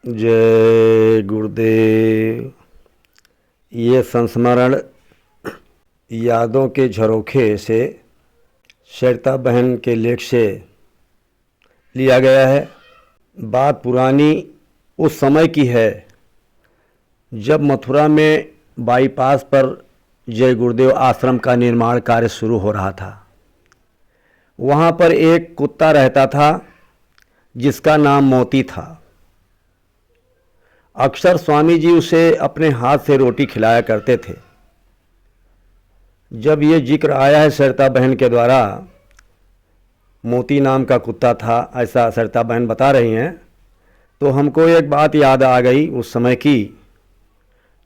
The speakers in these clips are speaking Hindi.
जय गुरुदेव। ये संस्मरण यादों के झरोखे से सरिता बहन के लेख से लिया गया है। बात पुरानी उस समय की है जब मथुरा में बाईपास पर जय गुरुदेव आश्रम का निर्माण कार्य शुरू हो रहा था। वहाँ पर एक कुत्ता रहता था जिसका नाम मोती था। अक्सर स्वामी जी उसे अपने हाथ से रोटी खिलाया करते थे। जब ये जिक्र आया है सरिता बहन के द्वारा, मोती नाम का कुत्ता था, ऐसा सरिता बहन बता रही हैं, तो हमको एक बात याद आ गई उस समय की।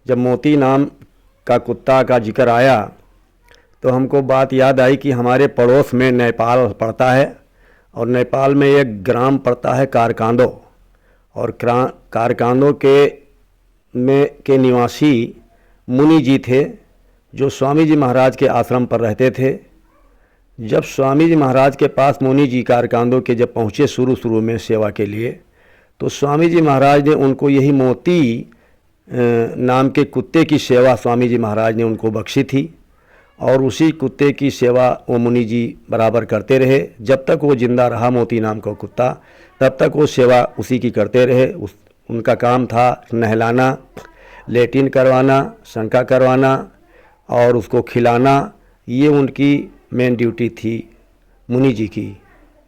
जब मोती नाम का कुत्ता का जिक्र आया तो हमको बात याद आई कि हमारे पड़ोस में नेपाल पड़ता है और नेपाल में एक ग्राम पड़ता है कारकांदो, और कारकांदो के निवासी मुनि जी थे जो स्वामी जी महाराज के आश्रम पर रहते थे। जब स्वामी जी महाराज के पास मुनि जी कारकांदो के जब पहुँचे शुरू में सेवा के लिए, तो स्वामी जी महाराज ने उनको यही मोती नाम के कुत्ते की सेवा स्वामी जी महाराज ने उनको बख्शी थी, और उसी कुत्ते की सेवा वो मुनि जी बराबर करते रहे। जब तक वो जिंदा रहा मोती नाम का कुत्ता, तब तक वो सेवा उसी की करते रहे। उनका काम था नहलाना, लेटिन करवाना, शंका करवाना और उसको खिलाना। ये उनकी मेन ड्यूटी थी मुनि जी की,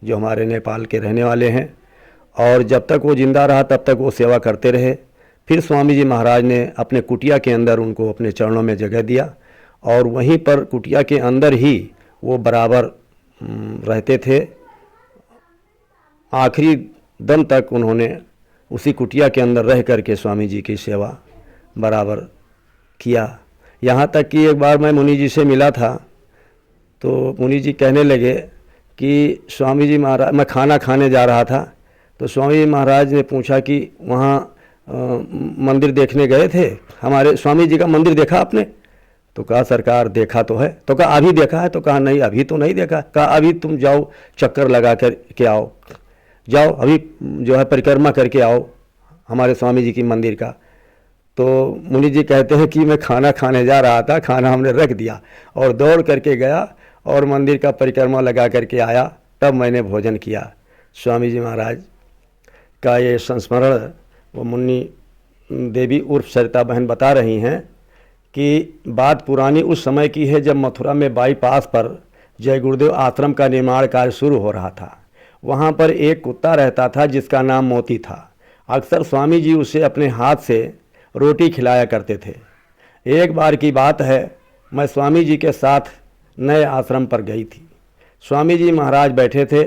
जो हमारे नेपाल के रहने वाले हैं। और जब तक वो जिंदा रहा तब तक वो सेवा करते रहे। फिर स्वामी जी महाराज ने अपने कुटिया के अंदर उनको अपने चरणों में जगह दिया, और वहीं पर कुटिया के अंदर ही वो बराबर रहते थे। आखिरी दम तक उन्होंने उसी कुटिया के अंदर रह कर के स्वामी जी की सेवा बराबर किया। यहाँ तक कि एक बार मैं मुनि जी से मिला था, तो मुनि जी कहने लगे कि स्वामी जी महाराज, मैं खाना खाने जा रहा था, तो स्वामी जी महाराज ने पूछा कि वहाँ मंदिर देखने गए थे, हमारे स्वामी जी का मंदिर देखा आपने? तो कहा सरकार देखा तो है। तो कहा अभी देखा है? तो कहा नहीं अभी तो नहीं देखा। कहा अभी तुम जाओ चक्कर लगा कर के आओ, जाओ अभी जो है परिक्रमा करके आओ हमारे स्वामी जी की मंदिर का। तो मुनि जी कहते हैं कि मैं खाना खाने जा रहा था, खाना हमने रख दिया और दौड़ करके गया और मंदिर का परिक्रमा लगा करके आया, तब मैंने भोजन किया। स्वामी जी महाराज का ये संस्मरण वो मुन्नी देवी उर्फ सरिता बहन बता रही हैं कि बात पुरानी उस समय की है जब मथुरा में बाईपास पर जय गुरुदेव आश्रम का निर्माण कार्य शुरू हो रहा था। वहाँ पर एक कुत्ता रहता था जिसका नाम मोती था। अक्सर स्वामी जी उसे अपने हाथ से रोटी खिलाया करते थे। एक बार की बात है, मैं स्वामी जी के साथ नए आश्रम पर गई थी। स्वामी जी महाराज बैठे थे,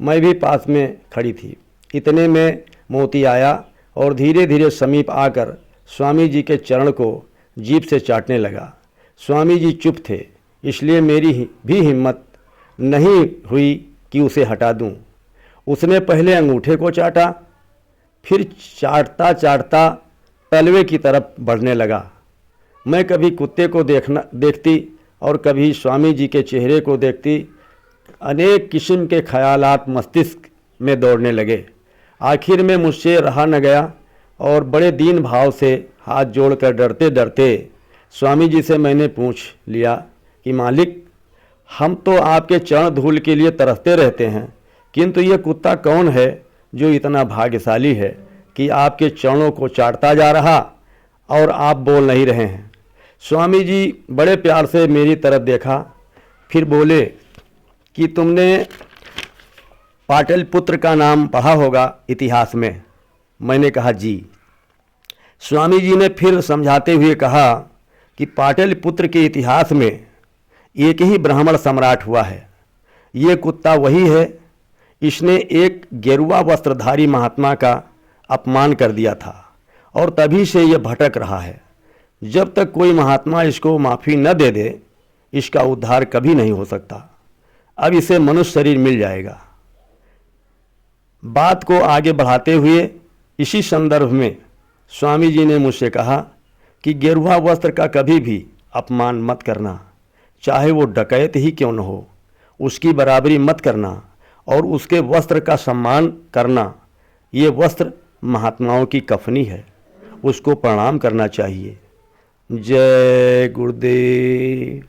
मैं भी पास में खड़ी थी। इतने में मोती आया और धीरे धीरे समीप आकर स्वामी जी के चरण को जीभ से चाटने लगा। स्वामी जी चुप थे, इसलिए मेरी भी हिम्मत नहीं हुई कि उसे हटा दूं। उसने पहले अंगूठे को चाटा, फिर चाटता चाटता तलवे की तरफ बढ़ने लगा। मैं कभी कुत्ते को देखती और कभी स्वामी जी के चेहरे को देखती। अनेक किस्म के ख्यालात मस्तिष्क में दौड़ने लगे। आखिर में मुझसे रहा न गया और बड़े दीन भाव से हाथ जोड़कर डरते डरते स्वामी जी से मैंने पूछ लिया कि मालिक, हम तो आपके चरण धूल के लिए तरसते रहते हैं, किंतु ये कुत्ता कौन है जो इतना भाग्यशाली है कि आपके चरणों को चाटता जा रहा और आप बोल नहीं रहे हैं। स्वामी जी बड़े प्यार से मेरी तरफ देखा, फिर बोले कि तुमने पाटलिपुत्र का नाम पढ़ा होगा इतिहास में। मैंने कहा जी। स्वामी जी ने फिर समझाते हुए कहा कि पाटलिपुत्र के इतिहास में एक ही ब्राह्मण सम्राट हुआ है। ये कुत्ता वही है। इसने एक गेरुआ वस्त्रधारी महात्मा का अपमान कर दिया था और तभी से ये भटक रहा है। जब तक कोई महात्मा इसको माफ़ी न दे दे, इसका उद्धार कभी नहीं हो सकता। अब इसे मनुष्य शरीर मिल जाएगा। बात को आगे बढ़ाते हुए इसी संदर्भ में स्वामी जी ने मुझसे कहा कि गेरुआ वस्त्र का कभी भी अपमान मत करना, चाहे वो डकैत ही क्यों न हो, उसकी बराबरी मत करना और उसके वस्त्र का सम्मान करना। ये वस्त्र महात्माओं की कफनी है, उसको प्रणाम करना चाहिए। जय गुरुदेव।